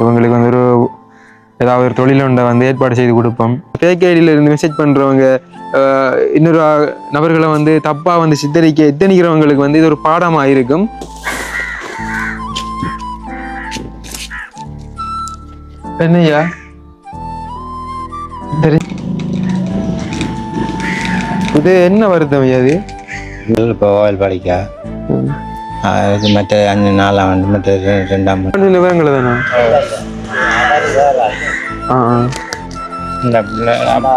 இவங்களுக்கு வந்து ஒரு ஏதாவது ஒரு தொழிலுண்டை வந்து ஏற்பாடு செய்து கொடுப்போம். ஃபேக் ஐடியில இருந்து மெசேஜ் பண்றவங்க இன்னொரு நபர்களை வந்து தப்பா வந்து சித்தரிக்க எத்தனிக்கிறவங்களுக்கு வந்து இது ஒரு பாடமா இருக்கும். என்னையா சரி, இது என்ன வருத்தம் ஐயா? அது இப்போ ஓயில் படிக்க அது மற்ற 4ஆம் ஆண்டு மற்ற 2ஆம் ஆண்டு விவரங்களை தானே. இந்த பிள்ளை அப்பா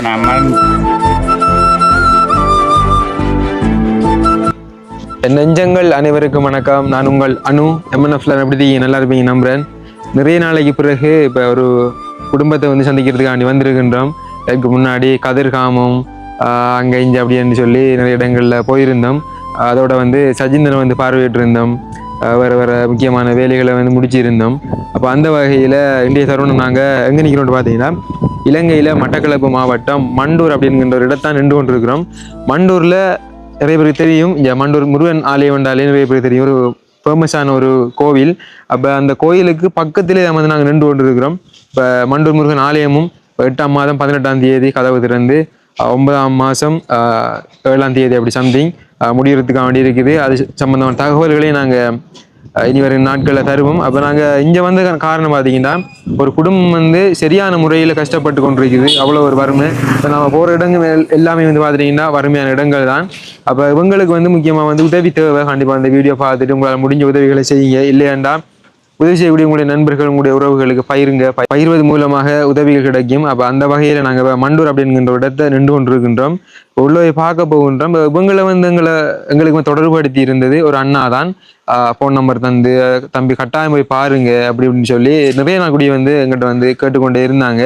நம்ம நெஞ்சங்கள் அனைவருக்கும் வணக்கம். நான் உங்கள் அனு. MNFல எப்படி நல்லா இருப்பீங்க நம்புறேன். நிறைய நாளைக்கு பிறகு இப்போ ஒரு குடும்பத்தை வந்து சந்திக்கிறதுக்காண்டி வந்திருக்கின்றோம். அதுக்கு முன்னாடி கதிர்காமம் அங்கே இங்கே அப்படின்னு சொல்லி நிறைய இடங்களில் போயிருந்தோம். அதோட வந்து சஜிந்தனை வந்து பார்வையிட்டு இருந்தோம். வேறு வேறு முக்கியமான வேலைகளை வந்து முடிச்சிருந்தோம். அப்போ அந்த வகையில் இன்றைய தருணம் நாங்கள் எங்கே நிற்கிறோம்னு பார்த்தீங்கன்னா, இலங்கையில் மட்டக்களப்பு மாவட்டம் மண்டூர் அப்படிங்கிற ஒரு இடத்தான் நின்று கொண்டிருக்கிறோம். மண்டூரில் நிறைய பேருக்கு தெரியும், இந்த மண்டூர் முருகன் ஆலயம் வந்தாலே நிறைய பேருக்கு தெரியும், ஒரு ஃபேமஸான ஒரு கோவில். அப்போ அந்த கோயிலுக்கு பக்கத்திலே வந்து நாங்கள் நின்று கொண்டிருக்கிறோம். இப்போ மண்டூர் முருகன் ஆலயமும் 8ஆம் மாதம் 18ஆம் தேதி கதவு திறந்து 9ஆம் மாதம் 7ஆம் தேதி அப்படி சம்திங் முடிகிறதுக்காக வேண்டி இருக்குது. அது சம்பந்தமான தகவல்களையும் நாங்கள் இனி வரும் நாட்களில் தருவோம். அப்போ நாங்கள் இங்கே வந்த காரணம் பார்த்தீங்கன்னா, ஒரு குடும்பம் வந்து சரியான முறையில் கஷ்டப்பட்டு கொண்டிருக்குது. அவ்வளோ ஒரு வறுமை. இப்போ நம்ம போகிற இடங்கள் எல்லாமே வந்து பார்த்துட்டிங்கன்னா வறுமையான இடங்கள் தான். அப்போ இவங்களுக்கு வந்து முக்கியமாக வந்து உதவி தேவை. கண்டிப்பாக அந்த வீடியோ பார்த்துட்டு உங்களால் முடிஞ்ச உதவிகளை செய்யுங்க. இல்லையாண்டா உதவி செய்யக்கூடிய உங்களுடைய நண்பர்கள், உங்களுடைய உறவுகளுக்கு பகிருங்க. பகிர்வது மூலமாக உதவிகள் கிடைக்கும். அப்போ அந்த வகையில் நாங்கள் மண்டூர் அப்படிங்கிற இடத்தை நின்று கொண்டிருக்கின்றோம். உள்ளே பார்க்க போகின்றோம். இவங்களை வந்து எங்களுக்கு தொடர்புபடுத்தி இருந்தது ஒரு அண்ணா தான். ஃபோன் நம்பர் தந்து, தம்பி கட்டாயம் போய் பாருங்க அப்படி அப்படின்னு சொல்லி நிறைய நாள் கூடிய வந்து எங்கிட்ட வந்து கேட்டுக்கொண்டே இருந்தாங்க.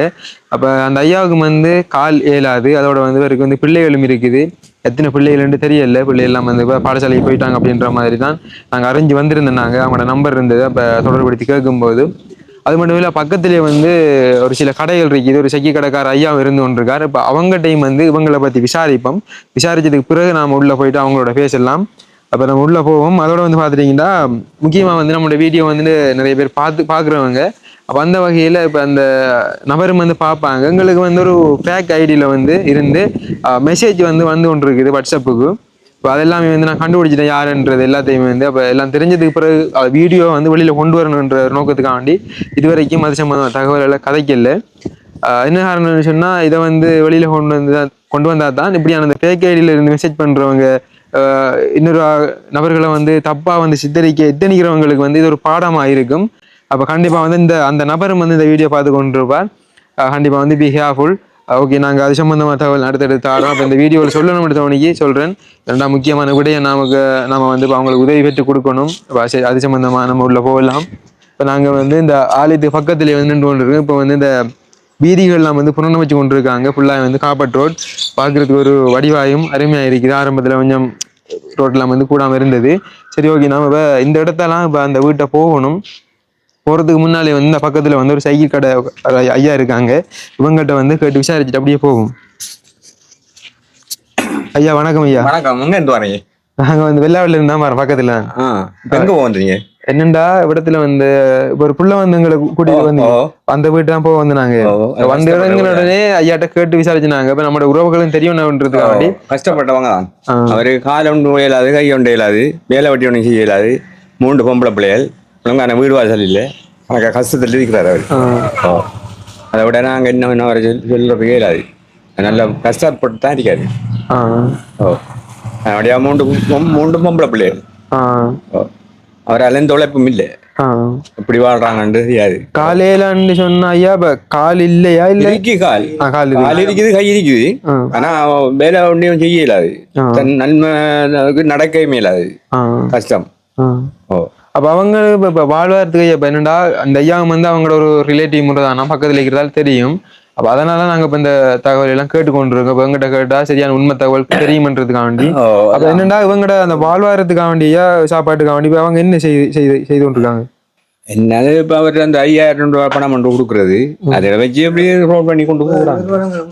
அப்போ அந்த ஐயாவுக்கு வந்து கால் இயலாது. அதோட வந்து இவருக்கு வந்து பிள்ளைகளும் இருக்குது. எத்தனை பிள்ளைகள்னு தெரியல. பிள்ளைகள்லாம் வந்து இப்போ பாடசாலைக்கு போயிட்டாங்க அப்படின்ற மாதிரி தான் நாங்கள் அறிஞ்சு வந்திருந்தோம். நாங்கள் அவங்களோட நம்பர் இருந்தது. அப்போ தொடர்புபடுத்தி கேட்கும்போது அது மட்டும் இல்லை, பக்கத்துலேயே வந்து ஒரு சில கடைகள் இருக்குது. ஒரு செக்கி கடைக்கார ஐயாவும் இருந்து கொண்டிருக்காரு. இப்போ அவங்க டைம் வந்து இவங்களை பற்றி விசாரிப்போம். விசாரிச்சதுக்கு பிறகு நாம் உள்ளே போயிட்டு அவங்களோட பேசலாம். அப்போ நம்ம உள்ளே போவோம். அதோட வந்து பார்த்துட்டிங்கன்னா, முக்கியமாக வந்து நம்மளோட வீடியோ வந்து நிறைய பேர் பார்க்குறவங்க. அப்போ அந்த வகையில் இப்போ அந்த நபரும் வந்து பார்ப்பாங்க. எங்களுக்கு வந்து ஒரு ஃபேக் ஐடியில் வந்து இருந்து மெசேஜ் வந்து கொண்டிருக்குது வாட்ஸ்அப்புக்கு. இப்போ அதெல்லாமே வந்து நான் கண்டுபிடிச்சிட்டேன் யாருன்றது எல்லாத்தையுமே வந்து. அப்போ எல்லாம் தெரிஞ்சதுக்கு பிறகு வீடியோ வந்து வெளியில் கொண்டு வரணுன்ற நோக்கத்துக்காண்டி இதுவரைக்கும் அது சம்பந்தமான தகவல்களை கதைக்கல. என்ன காரணம்னு சொன்னால், இதை வந்து வெளியில் கொண்டு வந்தால் தான் இப்படியான அந்த ஃபேக் ஐடியில் இருந்து மெசேஜ் பண்ணுறவங்க இன்னொரு நபர்களை வந்து தப்பாக வந்து சித்தரிக்க எத்தனிக்கிறவங்களுக்கு வந்து இது ஒரு பாடமாக இருக்கும். அப்போ கண்டிப்பாக வந்து அந்த நபரும் வந்து இந்த வீடியோ பார்த்து கொண்டிருப்பார். கண்டிப்பாக வந்து பி கேர்ஃபுல். ஓகே, நாங்கள் அது சம்பந்தமாக தகவல் அடுத்தடுத்து ஆடுறோம். அப்போ இந்த வீடியோவில் சொல்லணும் எடுத்தவனைக்கு சொல்கிறேன். ரெண்டாம் முக்கியமான விடையை நம்ம வந்து இப்போ அவங்களுக்கு உதவி பெற்று கொடுக்கணும். அது சம்பந்தமாக நம்ம உள்ள போகலாம். இப்போ நாங்கள் வந்து இந்த ஆலயத்துக்கு பக்கத்துலேயே வந்து நின்று கொண்டிருக்கோம். இப்போ வந்து இந்த வீதிகள்லாம் வந்து புனரமைச்சு கொண்டிருக்காங்க. ஃபுல்லாக வந்து காப்பட் ரோட் பார்க்குறதுக்கு ஒரு வடிவாயும் அருமையாக இருக்குது. ஆரம்பத்தில் கொஞ்சம் ரோட்லாம் வந்து கூடாமல் இருந்தது. சரி, ஓகே, நம்ம இப்போ இந்த இடத்தெல்லாம் இப்போ அந்த வீட்டை போகணும். போகிறதுக்கு முன்னாலே வந்து இந்த பக்கத்தில் வந்து ஒரு சைக்கிள் கடை ஐயா இருக்காங்க. இவங்ககிட்ட வந்து கேட்டு விசாரிச்சுட்டு அப்படியே போகும். ஐயா வணக்கம். ஐயா வணக்கம். எங்க இருந்து வரீங்க? நாங்கள் வந்து வெள்ளாவில இருந்தா வரோம் பக்கத்தில். எங்க போன்றீங்க? என்னண்டா இடத்துல வந்து ஒரு புள்ள வந்து எங்களை கூட்டிட்டு வந்து அந்த வீட்டு தான் போக வந்து நாங்க வந்த இடங்களுடனே ஐயாட்ட கேட்டு விசாரிச்சுனாங்க. இப்ப நம்மளோட உறவுகளும் தெரியணுன்றதுக்காண்டி கஷ்டப்பட்டவங்க தான். அவரு காலம் ஒன்று இயலாது, கை ஒன்று இயலாது, வேலை வட்டி ஒன்று செய்ய இயலாது. 3 பொம்பளை பிள்ளைகள், ஒழுங்கான வீடு வாசல் இல்லை. எனக்கு கஷ்டத்தில் இருக்கிறார் அவர். அதை விட நாங்கள் என்ன வர சொல்றதுக்கு இயலாது. நல்ல கஷ்டப்பட்டு தான் இருக்காரு. அவருடைய 3 பொம்பளை பிள்ளைகள். அவரால் எந்த உழைப்பும் இல்லை. எப்படி வாழ்றாங்கன்னு தெரியாது. காலையில சொன்னா ஐயா கால் இல்லையா? இல்ல கால் இருக்குது, கை இருக்குது. ஆனா வேலை ஒன்றையும் செய்ய இயலாது. நன்மை நடக்கவே இயலாது. கஷ்டம். அப்ப அவங்க இப்ப வாழ்வாரத்துக்கு இப்ப என்னடா அந்த ஐயா வந்து அவங்களோட ஒரு ரிலேட்டிவ் முறை தானா பக்கத்துல இருக்கிறதால தெரியும். அப்ப அதனால நாங்க இப்ப இந்த தகவல் எல்லாம் கேட்டுக்கொண்டிருக்கோம். இப்ப எங்கிட்ட கேட்டா சரியான உண்மை தகவல் தெரியுமன்றதுக்காண்டி. அப்ப என்னடா இவங்கட அந்த வாழ்வாரத்துக்காண்டியா சாப்பாட்டுக்காண்டி அவங்க என்ன செய்து கொண்டிருக்காங்க? என்னது இப்ப அவர் அந்த 5000 ரூபாய் பணம் கொண்டு கொடுக்குறது, அதை வச்சு அப்படியே ரோல் பண்ணி கொண்டு போகிறாங்க.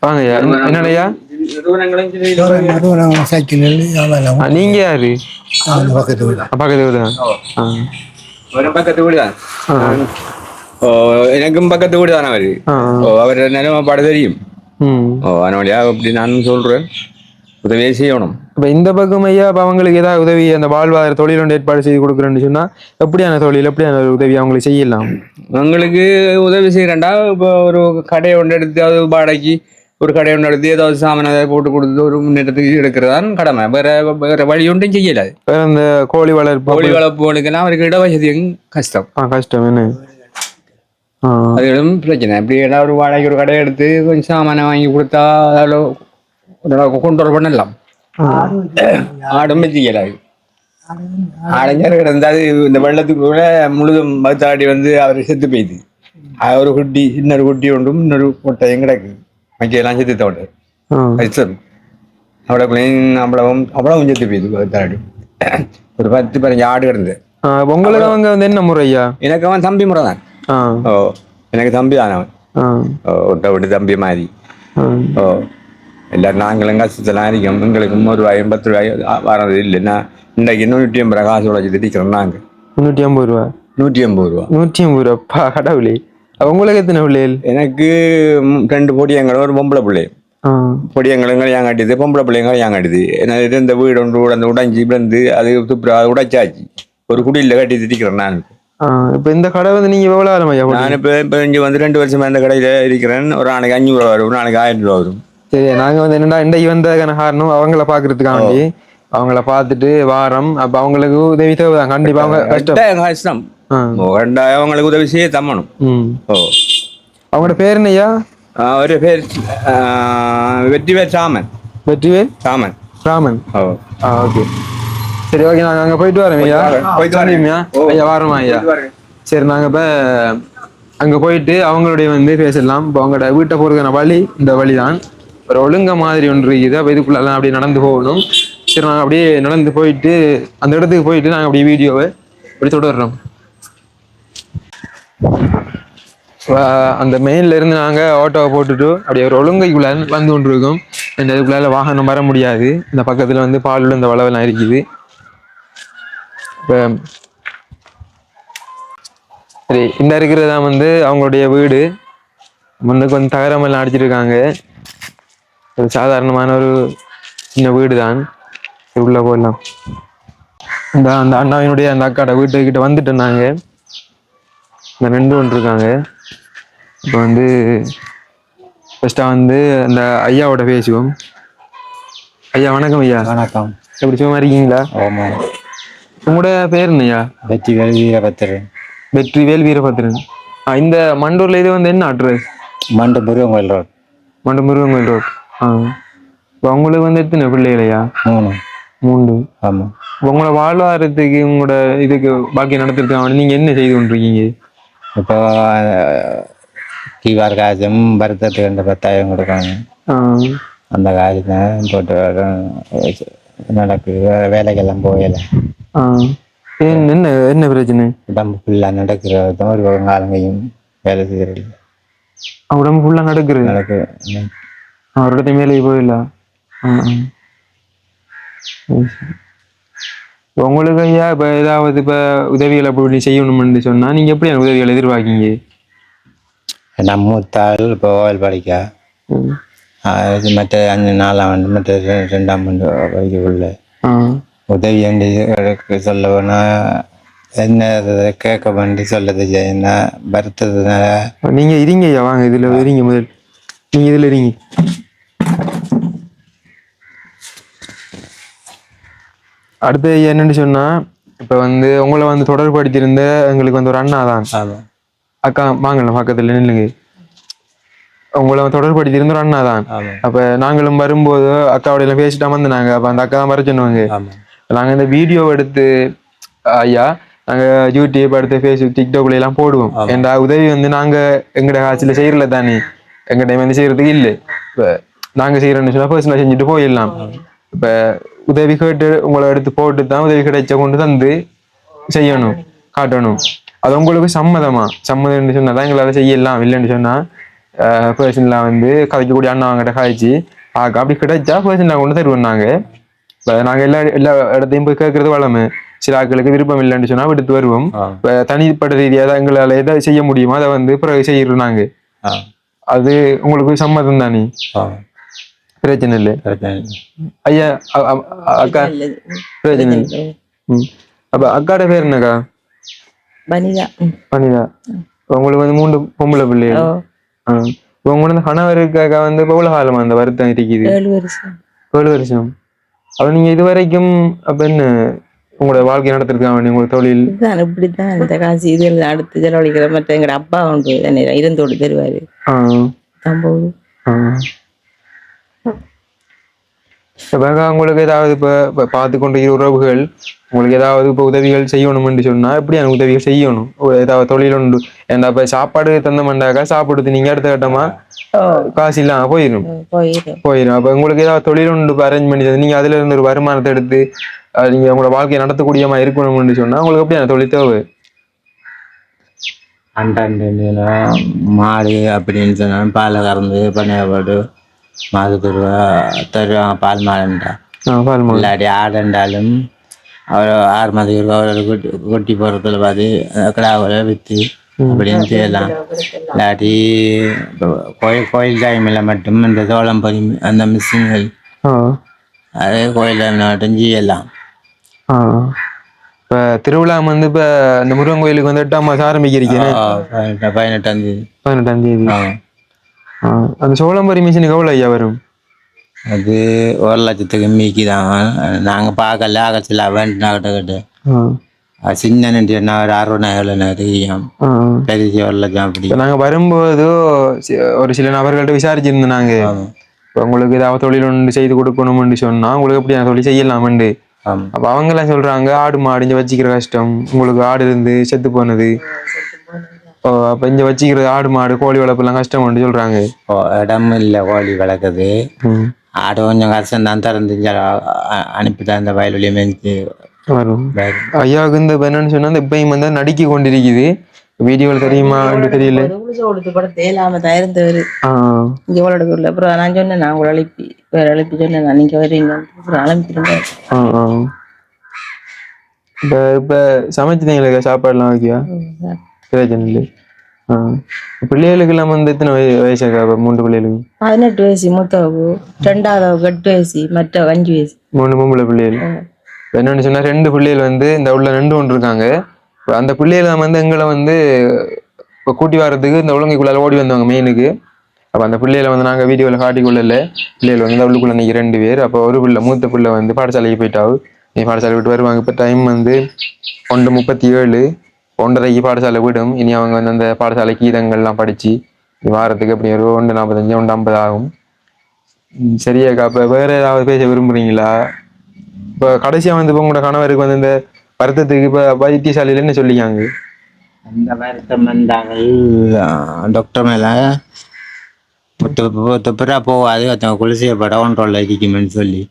வாங்க ஐயா. என்னடையா சைக்கிள் நீங்க யாரு? பக்கத்து வீடு. பக்கத்து வீடு தான். ஒரு பக்கத்து வீடு தான். எனக்கும் பக்கத்து வீடு தானே அவரு. அவர் நிலைமைப்பாடு தெரியும். அதனாலயா அப்படி நான் சொல்றேன், உதவியே செய்யணும். இப்ப இந்த பக்கம் ஐயா, இப்ப அவங்களுக்கு ஏதாவது உதவி, அந்த வாழ்வாதார தொழில் ஒன்று ஏற்பாடு செய்து கொடுக்குறேன்னு சொன்னா எப்படியான தொழில், எப்படியான உதவி அவங்களுக்கு செய்யலாம்? உங்களுக்கு உதவி செய்யறேன்டா, இப்போ ஒரு கடையை ஒன்று எடுத்து அது வாடகைக்கு ஒரு கடையை ஒன்று எடுத்து ஏதாவது சாமான் போட்டு கொடுத்து ஒரு முன்னேற்றத்துக்கு எடுக்கிறதான் கடமை. வேற வழி ஒன்றும் செய்யலாது. வேற இந்த கோழி வளர்ப்புகளுக்கெல்லாம் அவருக்கு இடவசதியும் கஷ்டம். கஷ்டம் என்ன அதுகளும் பிரச்சனை. இப்படி ஏதாவது ஒரு வாடகைக்கு ஒரு கடையை எடுத்து கொஞ்சம் சாமானை வாங்கி கொடுத்தா அதில் கொண்டு பண்ணலாம். ஆடும் செய்யலாது. ஆடைஞர் கிடந்தாது இந்த வெள்ளத்துக்கு கூட முழுதும் மத்தாடி அவர் செத்து போயிடுது. ஒரு குட்டி, இன்னொரு குட்டி ஒன்றும் இன்னொரு கொட்டையும் கிடக்கு. மக்கெல்லாம் செத்து தோட்ட கஷ்டம். அவ்வளவும் செத்து போயிடுது மத்தாடி. ஒரு 10-15 ஆடு கிடந்து. உங்களுக்கு அவங்க என்ன முறையா? எனக்கு அவன் தம்பி முறை தான். எனக்கு தம்பி தான் அவன். விட்டு தம்பி மாதிரி. எல்லாரும் நாங்களும் கஷ்டத்தெல்லாம் இருக்கோம். எங்களுக்கும் ₹1 ₹10 வரது இல்லைன்னா இன்றைக்கு 150 ரூபா காசு உழைச்சி திட்டிக்கிறோம். நாங்க 150 ரூபா. 150 ரூபா. 150 ரூபா கடவுளே. உங்களுக்கு எத்தனை பிள்ளைகள்? எனக்கு 2 பொடியங்களும் ஒரு பொம்பளை பிள்ளை. பொடியங்களுங்க ஏன் காட்டுது, பொம்பளை பிள்ளைங்க ஏன் காட்டுது. ஏன்னா இந்த வீடு ஒன்று உடைஞ்சி விழுந்து அது உடைச்சாச்சு. ஒரு குடியில் கட்டி திட்டிக்கிறேன் நான். இப்ப இந்த கடை நீங்க எவ்வளவு ஆரம்பி? நான் இப்ப இங்க 2 வருஷமா இந்த கடையில இருக்கிறேன். ஒரு நாளைக்கு 500 ரூபா வரும், ஒரு நாளைக்கு 1000 ரூபா வரும். சரி, நாங்க என்னடா இன்றைக்கு வந்ததுக்கான காரணம் அவங்கள பாக்குறதுக்காண்டி. அவங்கள பார்த்துட்டு வாரம். அப்ப அவங்களுக்கு உதவி தேவைதான் கண்டிப்பா. அவங்க கஷ்டம் அவங்களுக்கு உதவி செய்ய தம்மணும். அவங்களோட பேர் என்னையா? ஒரு பேர் வெற்றிவேல் சாமன். வெற்றிவேல் சாமன் ராமன். ஓகே, சரி, ஓகே. நாங்க அங்க போயிட்டு வரோம் ஐயா. ஐயா வாரமா ஐயா? சரி, நாங்க இப்ப அங்க போயிட்டு அவங்களுடைய பேசலாம். இப்போ அவங்களோட வீட்டை போறதுக்கான வழி இந்த வழிதான். ஒரு ஒழுங்க மாதிரி ஒன்று இருக்குது. அப்போ இதுக்குள்ளெல்லாம் அப்படியே நடந்து போகணும். சரி, நாங்கள் அப்படியே நடந்து போயிட்டு அந்த இடத்துக்கு போயிட்டு நாங்கள் அப்படியே வீடியோவை அப்படி தொடர்றோம். அந்த மெயின்ல இருந்து நாங்கள் ஆட்டோவை போட்டுட்டு அப்படியே ஒரு ஒழுங்கைக்குள்ள வந்து கொண்டு இருக்கோம். இந்த இதுக்குள்ளால வாகனம் வர முடியாது. இந்த பக்கத்தில் பால் இந்த வளவெல்லாம் இருக்குது. இப்போ சரி, இந்த இருக்கிறதான் அவங்களுடைய வீடு. கொஞ்சம் தகரமெல்லாம் அடிச்சிருக்காங்க. ஒரு சாதாரணமான ஒரு சின்ன வீடு தான். உள்ள போடலாம். அந்த அண்ணாவினுடைய அந்த அக்காட வீட்டுக்கிட்ட வந்துட்டு இருந்தாங்க. இந்த 2 ஒன்று இருக்காங்க. இப்போ ஃபர்ஸ்டா அந்த ஐயாவோட பேசுவோம். ஐயா வணக்கம். ஐயா வணக்கம். எப்படி சும்மா இருக்கீங்களா? ஆமா. உங்களோட பேர் என்னையா? வெற்றிவேல் வீரபத்திரன். வெற்றிவேல் வீரபத்திரன். இந்த மண்டூர்ல இது என்ன அட்ரஸ்? மண்டு முருகன் கோயில் ரோட். மண்டு முருகன் கோயில் ரோட். இப்போ உங்களுக்கு எத்தனை பிள்ளைகளையா? 3. ஆமா. உங்களோட வாழ்வாதாரத்துக்கு உங்களோட இதுக்கு பாக்கி நடத்துறதுக்கு நீங்க என்ன செய்து கொண்டிருக்கீங்க? இப்போ கீவார் காசும் வருத்தத்துக்கு 10,000 கொடுக்காங்க. அந்த காசுக்கு போட்டு நடக்கு. வேலைக்கெல்லாம் போகல. என்ன பிரச்சனை? உடம்பு ஃபுல்லாக நடக்கிறது. ஒரு காலங்கையும் வேலை செய்யறது. உடம்பு ஃபுல்லாக நடக்குது. ஒரு இடத்த மேலே போயிடல. உங்களுக்கு ஐயா இப்போ ஏதாவது இப்போ உதவிகள் அப்படி செய்யணும்னு சொன்னா நீங்க எப்படி உதவிகள் எதிர்பார்க்கீங்க? நம்ம மூத்தாள் இப்போ ஓயில் படிக்க மற்ற 4ஆம் ஆண்டு மற்ற 2ஆம் ஆண்டு படிக்கக்குள்ள உதவி சொல்ல வேணா என்ன கேட்க வேண்டி சொல்லது என்ன வருத்ததுனால. நீங்க இருங்க ஐயா, வாங்க இதுல இருங்க. முதல் நீங்க இதுல இருங்க. அடுத்து என்னன்னு சொன்னா, இப்ப உங்களை தொடர்படுத்தியிருந்த எங்களுக்கு ஒரு அண்ணா தான். அக்கா வாங்கலாம் பக்கத்துல நில்லுங்க. உங்களை தொடர்படுத்தியிருந்த ஒரு அண்ணா தான். அப்ப நாங்களும் வரும்போது அக்காவோட எல்லாம் பேசிட்டா வந்தாங்க. அப்ப அந்த அக்கா தான் வர சொன்னவங்க. நாங்க இந்த வீடியோ எடுத்து ஐயா நாங்க யூடியூப் எடுத்து ஃபேஸ்புக் டிக்டாக்ல எல்லாம் போடுவோம். என்ற உதவி நாங்க எங்கட காட்சியில செய்யறல தானே, எங்க டைம் செய்யறதுக்கு இல்லை. இப்ப நாங்க செய்யறோம்னு சொன்னா பர்சனலா செஞ்சுட்டு போயிடலாம். இப்ப உதவி கேட்டு உங்களை எடுத்து போட்டு தான் உதவி கிடைச்ச கொண்டு செய்யணும், காட்டணும். அது உங்களுக்கு சம்மதம்னு சொன்னா தான் எங்களால செய்யலாம். இல்லைன்னு சொன்னா பர்சனலா கதைக்கக்கூடிய அண்ணா அவங்ககிட்ட காய்ச்சி அப்படி கிடைச்சா பர்சன் நாங்கள் கொண்டு தருவோம் நாங்கள். இப்போ நாங்கள் எல்லா இடத்தையும் போய் கேட்கறது வளமை. சில ஆட்களுக்கு விருப்பம் இல்லைன்னு சொன்னா விடுத்து வருவோம். இப்போ தனிப்பட்ட ரீதியாக தான் எங்களால் எதை செய்ய முடியுமோ அதை வந்து பிறகு செய்யறோம் நாங்கள். அது உங்களுக்கு சம்மதம் தானே? பிரச்சனை இல்லை ஐயா. அக்கா பிரச்சனை இல்லை. அப்ப அக்காட பேர் என்னக்கா? வனிதா. வனிதா. உங்களுக்கு வந்து 3 பொம்பளை பிள்ளைகள். உங்களோட கணவருக்காக வந்து எவ்வளவு காலமா அந்த வருத்தம் இருக்குது? 7 வருஷம். 7 வருஷம். அப்ப நீங்க இது வரைக்கும் அப்ப என்ன உங்களோட வாழ்க்கை நடத்திருக்காங்க உங்களோட தொழில்? இப்படித்தான் இந்த காசு இதில் அடுத்து செலவழிக்கிற மற்ற எங்கட அப்பா உண்டு இருந்தோடு தருவாரு. உங்களுக்கு ஏதாவது இப்ப பார்த்து கொண்டு உறவுகள் உங்களுக்கு ஏதாவது இப்ப உதவிகள் செய்யணும்னு சொன்னா எப்படியான உதவிகள் செய்யணும்? ஏதாவது தொழில் உண்டு. ஏன்னா இப்ப சாப்பாடு தந்த மாட்டாக்கா சாப்பிடுறது நீங்க அடுத்த கட்டமா காசு இல்லாம போயிடும். அப்ப உங்களுக்கு ஏதாவது தொழில் உண்டு அரேஞ்ச் பண்ணி நீங்க அதுல இருந்து ஒரு வருமானத்தை எடுத்து நீங்க உங்களோட வாழ்க்கையை நடத்தக்கூடியமா இருக்கணும்னு சொன்னா உங்களுக்கு எப்படியான தொழில் தேவை? மாடு அப்படின்னு சொன்னாலும் பாலை கறந்து பண்ணையப்பாடு மாதத்துக்கு தருவாங்க. பால் மாடுன்றா இல்லாட்டி ஆடுண்டாலும் அவர் 6 மாதத்துக்கு அவரோட கொட்டி போடுறதுல பார்த்து கிடாவோட விற்று அப்படின்னு செய்யலாம். இல்லாட்டி கோயில் டைமில் மட்டும் இந்த சோளம் பறி அந்த மிஷின்கள் அதே கோயில் மட்டும் செய்யலாம். இப்ப திருவிழா வந்து இப்ப இந்த முருகன் கோயிலுக்கு வந்து 8ஆம் மாசம் ஆரம்பிக்கிறீங்க. 18ஆம் தேதி. 18ஆம் தேதி. அந்த சோளம்பரி மிஷினுக்கு எவ்வளவு ஐயா வரும்? அது 1 லட்சத்துக்கு மீக்கி தான். நாங்க பார்க்கல அகச்சில வேண்டாம். சின்ன நன்றி என்ன ஒரு 60,000 தெரியும். பெரிய 1 லட்சம் அப்படி. நாங்க வரும்போது ஒரு சில நபர்கள்ட்ட விசாரிச்சிருந்தோம். நாங்க உங்களுக்கு ஏதாவது தொழில் ஒன்று செய்து கொடுக்கணும்னு சொன்னா உங்களுக்கு எப்படி தொழில் செய்யலாம்ண்டு. அப்ப அவங்க எல்லாம் சொல்றாங்க ஆடு மாடு வச்சுக்கிற கஷ்டம், உங்களுக்கு ஆடு இருந்து செத்து போனது, அப்ப இங்க வச்சுக்கிறது ஆடு மாடு கோழி வளர்ப்பு எல்லாம் கஷ்டம் சொல்றாங்க. இடம் இல்ல கோழி வளர்க்குது. ஆடு கொஞ்சம் கஷ்டம் தான் திறந்து அனுப்பிதான் இந்த வயல்வெளியை மேய்ச்சி வரும். ஐயாவுக்கு இந்த என்னன்னு சொன்னா இப்பயும் வந்து நடுக்கி கொண்டிருக்குது. வீடியோல தெரியுமா தெரியல. அப்புறம் நான் சொன்னேன் நான் உங்களை அழைப்பி சொன்னேன் நீங்க வரீங்க அனுப்பிடுங்க. இப்ப சமைச்சிட்டீங்களா சாப்பாடுலாம் வைக்கியா? பிரச்சனை இல்லை. பிள்ளைகளுக்கு எல்லாம் வந்து எத்தனை வயசாக்கா? 3 பிள்ளைகளுக்கு 18 வயசு மூத்தவுக்கு, 2வது 8 வயசு, மற்ற 5 வயசு. 3 பொம்பளை பிள்ளைகள். என்னன்னு சொன்னா 2 பிள்ளைகள் வந்து இந்த உள்ள 2 ஒன்று இருக்காங்க. அந்த பிள்ளைகள் வந்து எங்களை வந்து இப்போ கூட்டி வர்றதுக்கு இந்த உலகைக்குள்ளால ஓடி வந்தவங்க மெயினுக்கு. அப்போ அந்த பிள்ளைகளை வந்து நாங்கள் வீடியோவில் காட்டிக்கொள்ளல. பிள்ளைகள் வந்து உள்ளுக்குள்ள இன்னைக்கு 2 பேர். அப்போ ஒரு பிள்ளை மூத்த பிள்ளை வந்து பாடசாலைக்கு போயிட்டாவு. நீ பாடசாலை விட்டு வருவாங்க. இப்போ டைம் வந்து 1:37, 1:30 பாடசாலை விடும். இனி அவங்க வந்து அந்த பாடசாலை கீதங்கள்லாம் படித்து வாரத்துக்கு எப்படி ஒரு 1:45, 1:50 ஆகும். சரியாக்கா. இப்போ வேற ஏதாவது பேச விரும்புறீங்களா? இப்போ கடைசியா வந்து இப்போ உங்களோட கணவருக்கு வந்து இந்த வருத்தத்துக்கு இப்போ வைத்தியசாலையில என்ன சொல்லிக்காங்க? அந்த வருத்தம் வந்தாங்கள் டாக்டர் மேல துப்புரா போகாது குளிசையப்பட ஒன்றோல இருக்குமென்னு சொல்லி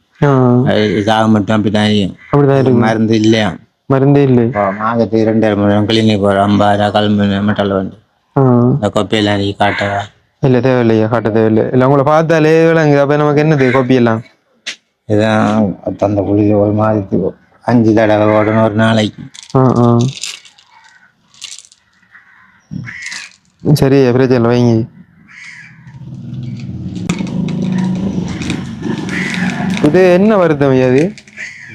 சாக மட்டும் அப்படிதான் மருந்து இல்லையா? மருந்தே இல்லை. மாதத்துக்கு 2,000 கிளினிக் போகிறோம். 50 கிளம்பு மெட்டல் வந்து இந்த கொப்பையெல்லாம் நீ காட்டவா? இல்லை தேவையில்லையா, காட்ட தேவையில்லை. இல்லை உங்களை பார்த்தாலே விளங்கு. அப்போ நமக்கு என்னது கொப்பியெல்லாம்? இதான் அந்த குளிர் ஒரு மாதத்துக்கு 5 தடவை ஓடணும் ஒரு நாளைக்கு. சரி பிரச்சனை வைங்க. இது என்ன வருத்தம் அது?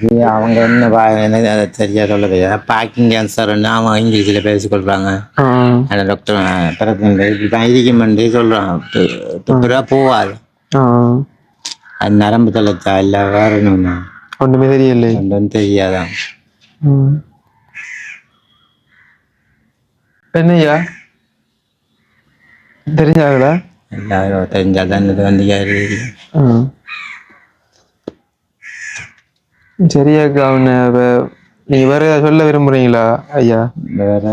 இது அவங்க என்ன அதை சரியா சொல்லுது. பேக்கிங் கேன்சர்ன்னு அவங்க இங்கிலீஷில் பேசிக்கொள்றாங்க. ஆனால் டாக்டர் பிரச்சனை இப்படிதான் இருக்குமென்று சொல்கிறான். துப்புரா போவாது. அது நரம்பு தளர்ச்சா இல்லை வேற ஒன்றும் ஒன்றுமே தெரியல. ஒன்றும் தெரியாதான். என்னையா தெரிஞ்சாங்களா? எல்லாரும் தெரிஞ்சாதான் இது வந்து சரியாக்கா. அவனை நீங்க வேற ஏதாவது சொல்ல விரும்புறீங்களா ஐயா?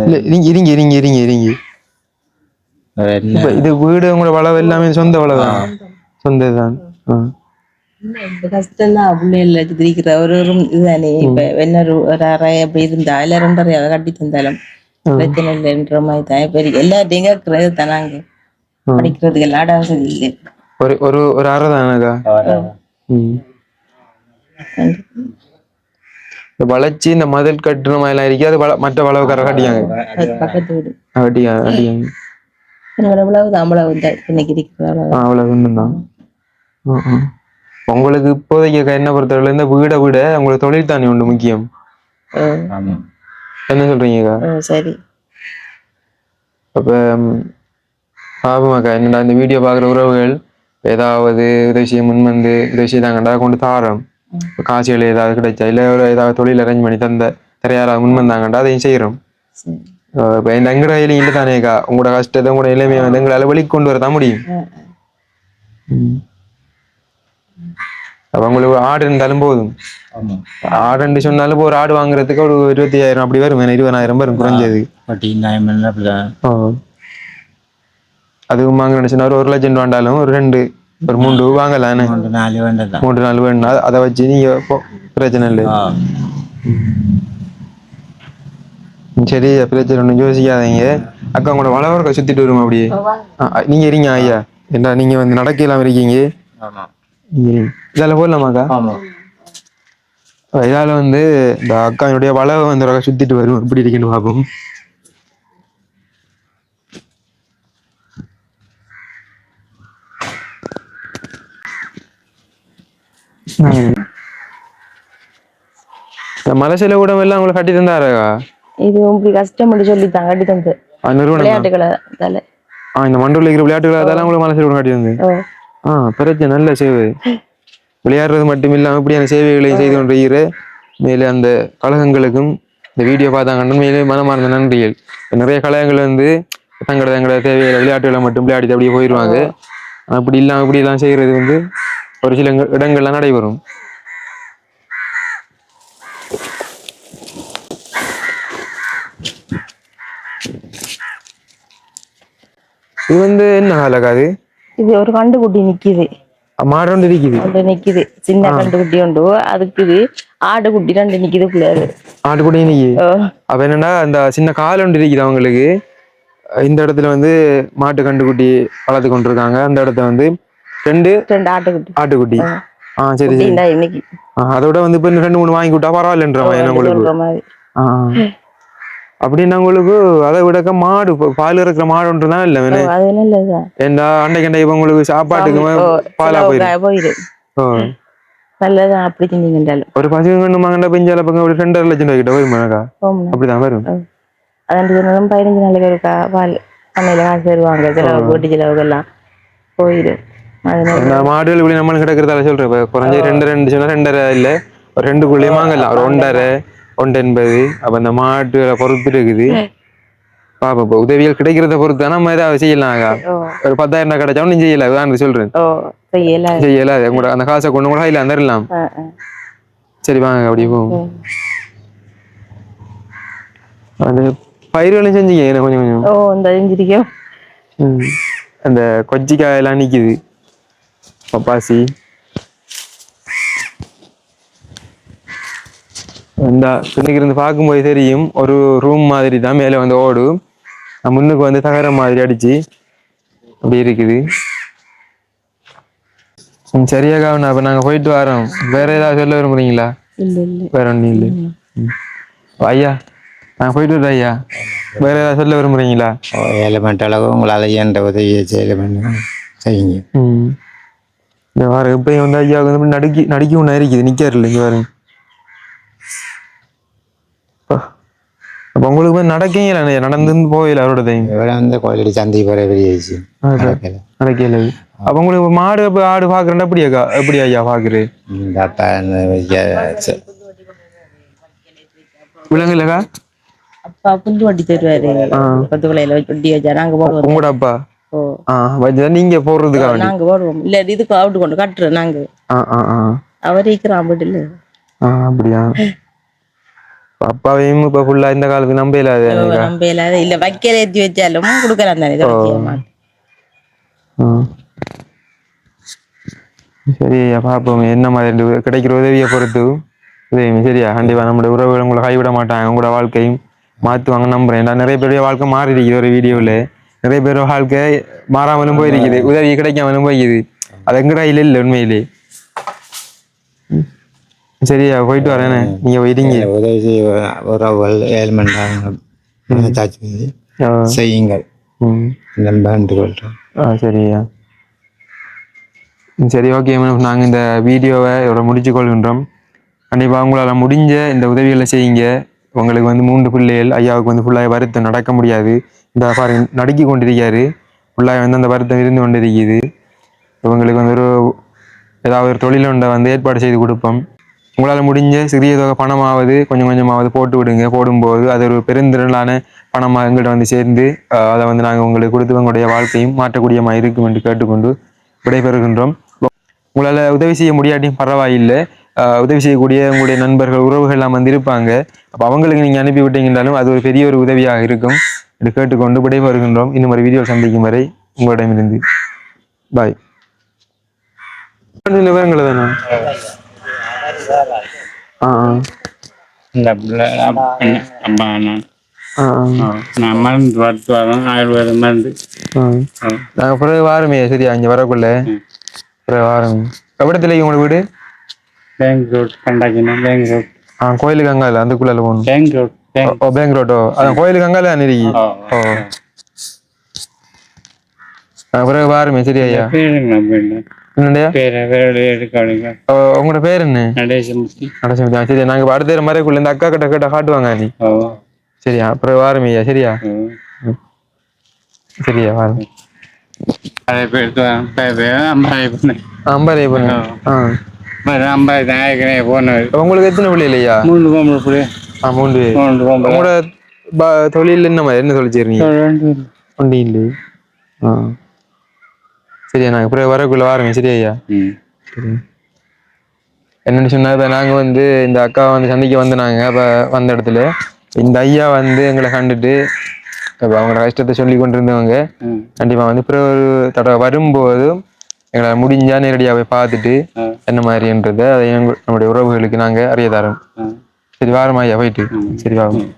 இல்ல நீங்க இருங்க. இது வீடு உங்களோட வளவு எல்லாமே சொந்த வளவுதான், சொந்ததான். கஷ்டம்தான் பிள்ளைல திரிக்கிற ஒரு இதுதானே. இப்ப வெண்ணரு ஒரு அறை அப்படி இருந்தா இல்ல 2 அறை கட்டி தந்தாலும் பிரச்சனை இல்லைன்ற மாதிரி தான். இப்ப எல்லாத்தையும் கேட்கறது தானாங்க. படிக்கிறதுக்கு எல்லா வசதி இல்லை. ஒரு ஒரு ஒரு அறை தானக்கா. ம். இந்த வளர்ச்சி இந்த மதில் கட்டுற மாதிரிலாம் இருக்கு, அது மற்ற வளவுக்கார கட்டியாங்க. பக்கத்து வீடு கட்டியாங்க. அவ்வளவு அவ்வளவு இன்னைக்கு இருக்கிற அவ்வளவு ஒண்ணுதான். உங்களுக்கு இப்போதைக்கு என்ன பொறுத்தவரை இந்த வீடை விட உங்களுக்கு தொழில் தானே ஒன்று முக்கியம். என்ன சொல்றீங்கக்கா? சரி. அப்ப பாபமாக்கா என்னடா இந்த வீடியோ பாக்குற உறவுகள் ஏதாவது உதவி செய்ய முன் வந்து உதவி செய்தாங்கடா கொண்டு தாரோம். காசுகள் ஏதாவது கிடைச்சா இல்ல ஏதாவது தொழில் அரேஞ்ச் பண்ணி யாராவது முன் வந்தாங்கடா அதையும் செய்யறோம். இப்ப எங்கட கையில இல்லை தானேக்கா, உங்களோட கஷ்டத்தை உங்களோட இளமையை வந்து எங்களால வெளி கொண்டு வரதான் முடியும். அப்ப உங்களுக்கு ஆடு இருந்தாலும் போதும். ஆடுன்னு சொன்னாலும் இப்போ ஒரு ஆடு வாங்குறதுக்கு ஒரு 25,000 அப்படி வரும், 20,000 வரும் குறைஞ்சது. அதுவும் வாங்க நினைச்சுன்னா ஒரு 1,00,000 வாண்டாலும் ஒரு 2 ஒரு 3 வாங்கலாம். 3-4 வேணும். அதை வச்சு நீங்க பிரச்சனை இல்லை. சரி, பிரச்சனை ஒன்றும் யோசிக்காதீங்க. அக்கா உங்களோட வளவர்க்க சுத்திட்டு வரும் அப்படியே. நீங்க இருங்க ஐயா, என்ன நீங்க வந்து நடக்கலாம் இருக்கீங்க. இதால போடலாமாக்கா? இதால வந்து இந்த அக்காவுடைய வளவை வந்து சுத்திட்டு வரும், எப்படி இருக்குன்னு பார்ப்போம். மலைசில கூட எல்லாம் உங்களுக்கு கட்டி தந்தாருக்கா? இது உங்களுக்கு கஷ்டம் சொல்லித்தான் கட்டி தந்து விளையாட்டுகளை இந்த மண்டூர்ல இருக்கிற விளையாட்டுகளை அதெல்லாம் உங்களுக்கு மலைசில கூட கட்டி தந்து. பிரச்சனை நல்ல சேவை. விளையாடுறது மட்டும் இல்லாம இப்படியான சேவைகளையும் செய்து கொண்டிருக்கிற மேலே அந்த கழகங்களுக்கும் இந்த வீடியோ பார்த்தாங்கன்னு மேலே மனமார்ந்த நன்றிகள். நிறைய கழகங்கள் வந்து தங்களோட தேவையான விளையாட்டுகளை மட்டும் விளையாடிட்டு அப்படியே போயிடுவாங்க. அப்படி இல்லாம இப்படி எல்லாம் செய்யறது வந்து ஒரு சில இடங்கள்லாம் நடைபெறும். இது வந்து என்ன காலக்காது? இது ஒரு கண்டுகுட்டி நிக்குது, மாடு நிக்குது, சின்ன கண்டுகுட்டி உண்டு. அதுக்கு ஆடுகுட்டி 2 நிக்குது. பிள்ளையாரு ஆட்டுக்குட்டி நிக்கி. அப்ப என்னன்னா இந்த சின்ன கால் ஒன்று இருக்குது அவங்களுக்கு. இந்த இடத்துல வந்து மாட்டு கண்டுகுட்டி வளர்த்து கொண்டிருக்காங்க. அந்த இடத்துல வந்து 2 ஆட்டுக்குட்டி. சரி சரி. அதோட வந்து இப்ப 2-3 வாங்கி விட்டா பரவாயில்லன்ற உங்களுக்கு. அப்படின்னா உங்களுக்கு அதை விடக்க மாடு பால் இருக்கிற மாடு ஒன்றுதான் இல்லை. ஏண்டா அண்டைக்கு இப்ப உங்களுக்கு சாப்பாட்டுக்கு பாலா போயிடும். நல்லதான். அப்படி செஞ்சீங்க ஒரு 10 கண்ணு வாங்கினா பெஞ்சால பக்கம் ஒரு 2.5 லட்சம் ரூபாய்க்கிட்ட வருமாக்கா? அப்படிதான் வரும். அதான் 15 நாளைக்கு இருக்கா பால் பண்ணையில காசு தருவாங்க. செலவு போட்டி செலவுக்கு எல்லாம் போயிடும். மாடுகள் இப்படி நம்மளுக்கு கிடக்கிறதால சொல்றேன். இப்ப குறைஞ்ச 2 சொன்னா 2.5 இல்ல ஒரு 2க்குள்ளேயே வாங்கலாம். ஒரு 1.5 1.80. அப்ப அந்த மாட்டுகளை பொறுத்து இருக்குது. பாப்பா இப்ப உதவிகள் கிடைக்கிறத பொறுத்து தானே நம்ம ஏதாவது செய்யலாம். ஒரு 10,000 கிடைச்சாலும் நீ செய்யல, அதான் சொல்றேன். செய்யல கூட அந்த காசை கொண்டு கூட இல்ல தரலாம். சரி வாங்க அப்படியே போவோம். அந்த பயிர்களும் செஞ்சீங்க கொஞ்சம் கொஞ்சம். அந்த கொச்சிக்காய் எல்லாம் நிக்குது, பப்பாசி. இந்த பின்னுக்கு இருந்து பார்க்கும்போது தெரியும் ஒரு ரூம் மாதிரி தான் மேலே வந்து ஓடும். முன்னுக்கு வந்து தகரம் மாதிரி அடிச்சு அப்படி இருக்குது. சரியாக்கா, அப்ப நாங்க போயிட்டு வரோம். வேற ஏதாவது சொல்ல விரும்புறீங்களா? வேற ஒன்றும் இல்லை. ஐயா நாங்க போயிட்டு வரோம். ஐயா வேற ஏதாவது சொல்ல விரும்புறீங்களா? எலிமெண்ட் அளவு உங்களால் எந்த உதவியை செய்யுங்க. இந்த வாரம் எப்பயும் வந்து ஐயா வந்து நடுக்கி ஒண்ணு இருக்குது, நிக்காரு இல்லை இங்க வாரம். அப்ப உங்களுக்கு போய் நடக்கீங்களா? நடந்து போயில அவரோட வந்து கோயிலடி சந்தை போற வெளியாச்சு நடக்கல. அப்ப உங்களுக்கு மாடு ஆடு பாக்குறேன் எப்படியாக்கா? எப்படி ஐயா பாக்குறது? விலங்குலக்கா அப்பா புந்து வண்டி தருவாரு. 10 விலையில வண்டி வச்சா நாங்க போடுவோம். உங்களோட அப்பா நீங்க போடுறதுக்காக நாங்க போடுவோம். இல்ல இதுக்கு அவுட்டு கொண்டு கட்டுறோம் நாங்க. அவர் இருக்கிறான் வீட்டுல. அப்படியா? அப்பாவையும் இப்ப ஃபுல்லா இந்த காலத்துக்கு நம்ப இல்லாத இல்ல வைக்கல ஏற்றி வச்சாலும் கொடுக்கலாம் தானே. சரி பாப்போம் என்ன மாதிரி கிடைக்கிற உதவியை பொறுத்து உதவி. சரியா? கண்டிப்பா நம்முடைய உறவுகள் உங்களை கைவிட மாட்டாங்க. உங்களோட வாழ்க்கையும் மாத்துவாங்க நம்புறேன். ஏன்னா நிறைய பேருடைய வாழ்க்கை மாறி இருக்குது. ஒரு வீடியோல நிறைய பேர் வாழ்க்கை மாறாமலும் போயிருக்குது, உதவி கிடைக்காமலும் போயிருக்குது. அது எங்கடா இல்லை உண்மையிலே. சரியா போயிட்டு வரேனே, நீங்க போயிட்டீங்க. உதவி செய்ய உறவுகள் ஏழ்மண்டாச்சு செய்யுங்கள் நண்பன்று கொள்றோம். சரியா, சரி, ஓகே மேடம். நாங்கள் இந்த வீடியோவை இதோட முடிச்சு கொள்கின்றோம். கண்டிப்பாக உங்களால் முடிஞ்ச இந்த உதவிகளை செய்யுங்க. உங்களுக்கு வந்து 3 பிள்ளைகள், ஐயாவுக்கு வந்து ஃபுல்லாக வருத்தம் நடக்க முடியாது. இந்த பாருங்க நடுக்கி கொண்டிருக்காரு, ஃபுல்லாக வந்து அந்த வருத்தம் இருந்து கொண்டிருக்குது. இவங்களுக்கு வந்து ஏதாவது ஒரு தொழில் ஒன்றை வந்து ஏற்பாடு செய்து கொடுப்போம். உங்களால் முடிஞ்ச சிறிய தொகை பணமாவது கொஞ்சம் கொஞ்சமாவது போட்டு விடுங்க. போடும்போது அது ஒரு பெருந்திரளான பணமாக எங்கள்கிட்ட வந்து சேர்ந்து அதை வந்து நாங்கள் உங்களுக்கு கொடுத்து உங்களுடைய வாழ்க்கையும் மாற்றக்கூடியமாக இருக்கும் என்று கேட்டுக்கொண்டு விடைபெறுகின்றோம். உங்களால் உதவி செய்ய முடியாட்டியும் பரவாயில்லை. உதவி செய்யக்கூடிய உங்களுடைய நண்பர்கள் உறவுகள் எல்லாம் வந்து இருப்பாங்க. அப்போ அவங்களுக்கு நீங்கள் அனுப்பி விட்டீங்கன்னாலும் அது ஒரு பெரிய ஒரு உதவியாக இருக்கும் என்று கேட்டுக்கொண்டு விடைபெறுகின்றோம். இன்னும் ஒரு வீடியோ சந்திக்கும் வரை உங்களிடமிருந்து பாய். விவரங்கள் தானே மருந்து பார்த்து வரோம், ஆயுர்வேத மருந்து. நாங்கள் பிறகு வாரமே சரியா இங்கே வரக்குள்ள பிறகு வாரம். எவ்வளத்துல உங்களோட வீடு? பேங்க் ரோட் கண்டாக்கினா பேங்க் ரோட். கோயிலுக்கு அங்கால அதுக்குள்ள போகணும். Bank road. பேங்க் ரோட்டோ? அதான் கோயிலுக்கு அங்கால அன்னைக்கு. பிறகு வாரமே சரியா ஐயா. உங்களோட பேர் என்ன? நடேசமூர்த்தி. சரி, நாங்க அடுத்த மறைக்குள்ள இந்த அக்கா கிட்ட கேட்ட காட்டுவாங்க நீ. சரியா, அப்புறம் வாரம் ஐயா. சரியா சரியா வாரம். உங்களுக்கு எத்தனை பிள்ளை இல்லையா? 3 பொம்பளை பிள்ளை. 3. உங்களோட தொழில் என்ன மாதிரி என்ன சொல்லிச்சிருக்கீங்க? ஒண்டி இல்லை. சரியா, நாங்க அப்புறம் வரக்குள்ள வாரம். சரியா ஐயா. சரி, என்னன்னு சொன்னா இப்போ நாங்கள் வந்து இந்த அக்கா வந்து சந்திக்க வந்தாங்க. அப்போ வந்த இடத்துல இந்த ஐயா வந்து எங்களை கண்டுட்டு இப்போ அவங்களோட கஷ்டத்தை சொல்லி கொண்டு இருந்தவங்க. கண்டிப்பாக வந்து அப்புறம் ஒரு தடவை வரும்போது எங்களை முடிஞ்சா நேரடியாக போய் பார்த்துட்டு என்ன மாதிரின்றதை அதை நம்முடைய உறவுகளுக்கு நாங்கள் அறிய தரோம். சரி வாரம் ஐயா போயிட்டு. சரி வாரம்.